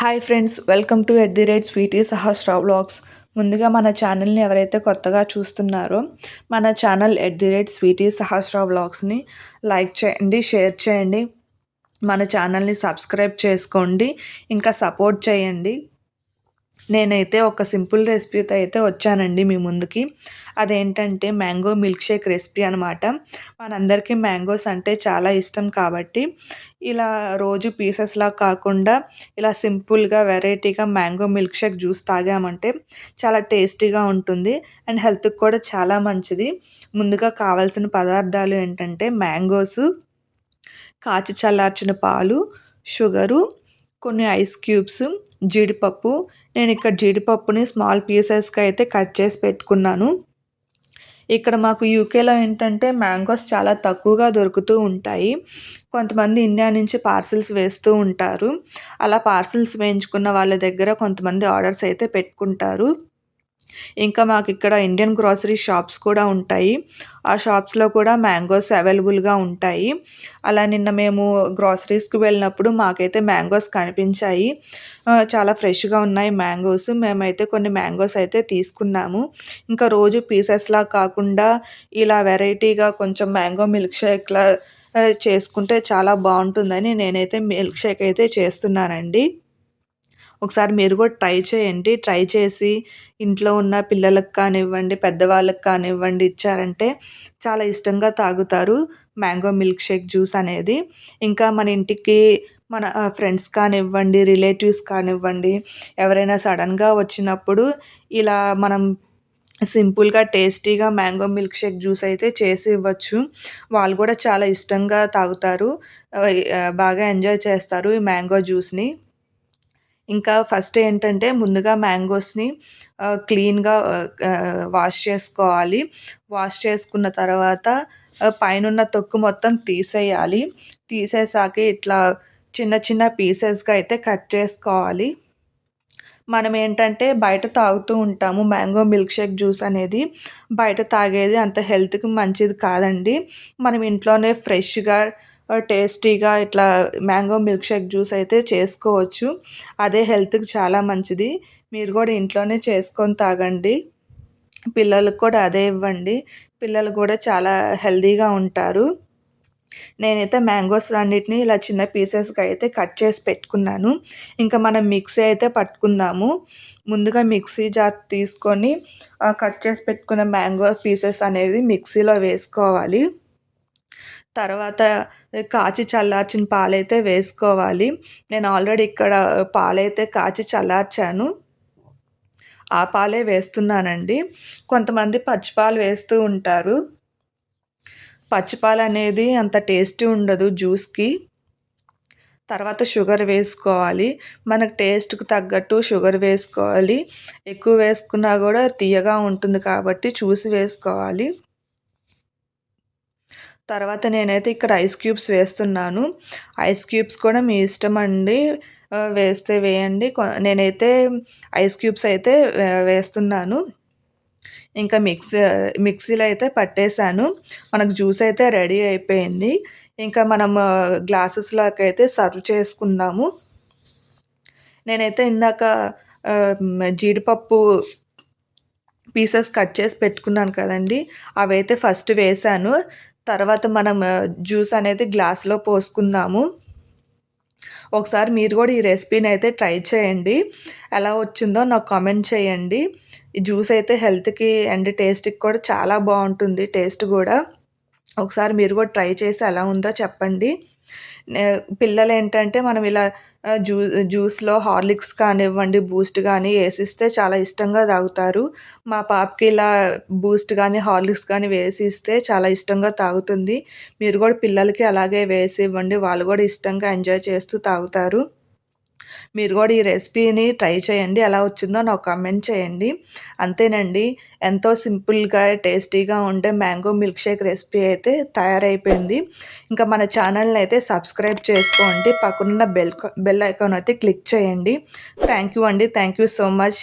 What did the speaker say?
Hi friends, welcome to @Sweety Sahasra vlogs. ముందుగా మన ఛానల్ని ఎవరైతే కొత్తగా చూస్తున్నారో మన ఛానల్ @స్వీటీ సహస్ర వ్లాగ్స్ని లైక్ చేయండి, షేర్ చేయండి, మన ఛానల్ని సబ్స్క్రైబ్ చేసుకోండి, ఇంకా సపోర్ట్ చేయండి. నేనైతే ఒక సింపుల్ రెసిపీతో అయితే వచ్చానండి మీ ముందుకి. అదేంటంటే మ్యాంగో మిల్క్ షేక్ రెసిపీ అనమాట. మనందరికీ మ్యాంగోస్ అంటే చాలా ఇష్టం కాబట్టి ఇలా రోజు పీసెస్లా కాకుండా ఇలా సింపుల్గా వెరైటీగా మ్యాంగో మిల్క్ షేక్ జ్యూస్ తాగామంటే చాలా టేస్టీగా ఉంటుంది అండ్ హెల్త్కి కూడా చాలా మంచిది. ముందుగా కావాల్సిన పదార్థాలు ఏంటంటే మ్యాంగోస్, కాచి చల్లార్చిన పాలు, షుగరు, కొన్ని ఐస్ క్యూబ్స్, జీడిపప్పు. నేను ఇక్కడ జీడిపప్పుని స్మాల్ పీసెస్గా అయితే కట్ చేసి పెట్టుకున్నాను. ఇక్కడ మాకు యూకేలో ఏంటంటే మ్యాంగోస్ చాలా తక్కువగా దొరుకుతూ ఉంటాయి. కొంతమంది ఇండియా నుంచి పార్సిల్స్ వేస్తూ ఉంటారు. అలా పార్సిల్స్ వేయించుకున్న వాళ్ళ దగ్గర కొంతమంది ఆర్డర్స్ అయితే పెట్టుకుంటారు. ఇంకా మాకు ఇక్కడ ఇండియన్ గ్రోసరీ షాప్స్ కూడా ఉంటాయి. ఆ షాప్స్లో కూడా మ్యాంగోస్ అవైలబుల్గా ఉంటాయి. అలా నిన్న మేము గ్రోసరీస్కి వెళ్ళినప్పుడు మాకైతే మ్యాంగోస్ కనిపించాయి. చాలా ఫ్రెష్గా ఉన్నాయి మ్యాంగోస్. మేమైతే కొన్ని మ్యాంగోస్ అయితే తీసుకున్నాము. ఇంకా రోజు పీసెస్లా కాకుండా ఇలా వెరైటీగా కొంచెం మ్యాంగో మిల్క్ షేక్లా చేసుకుంటే చాలా బాగుంటుందని నేనైతే మిల్క్ షేక్ అయితే చేస్తున్నానండి. ఒకసారి మీరు కూడా ట్రై చేయండి. ట్రై చేసి ఇంట్లో ఉన్న పిల్లలకు కానివ్వండి, పెద్దవాళ్ళకి కానివ్వండి ఇచ్చారంటే చాలా ఇష్టంగా తాగుతారు మ్యాంగో మిల్క్ షేక్ జ్యూస్ అనేది. ఇంకా మన ఇంటికి మన ఫ్రెండ్స్ కానివ్వండి, రిలేటివ్స్ కానివ్వండి, ఎవరైనా సడన్గా వచ్చినప్పుడు ఇలా మనం సింపుల్గా టేస్టీగా మ్యాంగో మిల్క్ షేక్ జ్యూస్ అయితే చేసి ఇవ్వచ్చు. వాళ్ళు కూడా చాలా ఇష్టంగా తాగుతారు. బాగా ఎంజాయ్ చేస్తారు ఈ మ్యాంగో జ్యూస్ని. ఇంకా ఫస్ట్ ఏంటంటే ముందుగా మ్యాంగోస్ని క్లీన్గా వాష్ చేసుకోవాలి. వాష్ చేసుకున్న తర్వాత పైనున్న తొక్కు మొత్తం తీసేయాలి. తీసేసాక ఇట్లా చిన్న చిన్న పీసెస్గా అయితే కట్ చేసుకోవాలి. మనం ఏంటంటే బయట తాగుతూ ఉంటాము మ్యాంగో మిల్క్ షేక్ జ్యూస్ అనేది. బయట తాగేది అంత హెల్త్కి మంచిది కాదండి. మనం ఇంట్లోనే ఫ్రెష్గా టేస్టీగా ఇట్లా మ్యాంగో మిల్క్ షేక్ జ్యూస్ అయితే చేసుకోవచ్చు. అదే హెల్త్కి చాలా మంచిది. మీరు కూడా ఇంట్లోనే చేసుకొని తాగండి. పిల్లలకు కూడా అదే ఇవ్వండి. పిల్లలు కూడా చాలా హెల్తీగా ఉంటారు. నేనైతే మ్యాంగోస్ అన్నిటిని ఇలా చిన్న పీసెస్గా అయితే కట్ చేసి పెట్టుకున్నాను. ఇంకా మనం మిక్సీ అయితే పట్టుకుందాము. ముందుగా మిక్సీ జార్ తీసుకొని కట్ చేసి పెట్టుకున్న మ్యాంగో పీసెస్ అనేది మిక్సీలో వేసుకోవాలి. తర్వాత కాచి చల్లార్చిన పాలైతే వేసుకోవాలి. నేను ఆల్రెడీ ఇక్కడ పాలైతే కాచి చల్లార్చాను. ఆ పాలే వేస్తున్నానండి. కొంతమంది పచ్చిపాలు వేస్తూ ఉంటారు. పచ్చిపాలు అనేది అంత టేస్టీ ఉండదు జ్యూస్కి. తర్వాత షుగర్ వేసుకోవాలి. మనకు టేస్ట్కి తగ్గట్టు షుగర్ వేసుకోవాలి. ఎక్కువ వేసుకున్నా కూడా తియ్యగా ఉంటుంది కాబట్టి చూసి వేసుకోవాలి. తర్వాత నేనైతే ఇక్కడ ఐస్ క్యూబ్స్ వేస్తున్నాను. ఐస్ క్యూబ్స్ కూడా మీ ఇష్టం అండి. వేస్తే వేయండి. నేనైతే ఐస్ క్యూబ్స్ అయితే వేస్తున్నాను. ఇంకా మిక్సీలో అయితే పట్టేశాను. మనకు జ్యూస్ అయితే రెడీ అయిపోయింది. ఇంకా మనం గ్లాసెస్లోకి అయితే సర్వ్ చేసుకుందాము. నేనైతే ఇందాక జీడిపప్పు పీసెస్ కట్ చేసి పెట్టుకున్నాను కదండి, అవైతే ఫస్ట్ వేసాను. తర్వాత మనం జ్యూస్ అనేది గ్లాస్లో పోసుకుందాము. ఒకసారి మీరు కూడా ఈ రెసిపీని అయితే ట్రై చేయండి. ఎలా వచ్చిందో నాకు కామెంట్ చేయండి. ఈ జ్యూస్ అయితే హెల్త్కి అండ్ టేస్ట్కి కూడా చాలా బాగుంటుంది. టేస్ట్ కూడా ఒకసారి మీరు కూడా ట్రై చేసి ఎలా ఉందో చెప్పండి. పిల్లలు ఏంటంటే మనం ఇలా జ్యూస్లో హార్లిక్స్ కానివ్వండి, బూస్ట్ కానీ వేసిస్తే చాలా ఇష్టంగా తాగుతారు. మా పాపకి ఇలా బూస్ట్ కానీ హార్లిక్స్ కానీ వేసి ఇస్తే చాలా ఇష్టంగా తాగుతుంది. మీరు కూడా పిల్లలకి అలాగే వేసి ఇవ్వండి. వాళ్ళు కూడా ఇష్టంగా ఎంజాయ్ చేస్తూ తాగుతారు. మీరు కూడా ఈ రెసిపీని ట్రై చేయండి. ఎలా వచ్చిందో నాకు కామెంట్ చేయండి. అంతేనండి, ఎంతో సింపుల్గా టేస్టీగా ఉండే మ్యాంగో మిల్క్ షేక్ రెసిపీ అయితే తయారైపోయింది. ఇంకా మన ఛానల్ని అయితే సబ్స్క్రైబ్ చేసుకోండి. పక్కనున్న బెల్ ఐకాన్ అయితే క్లిక్ చేయండి. థ్యాంక్ యూ అండి. Thank you so much.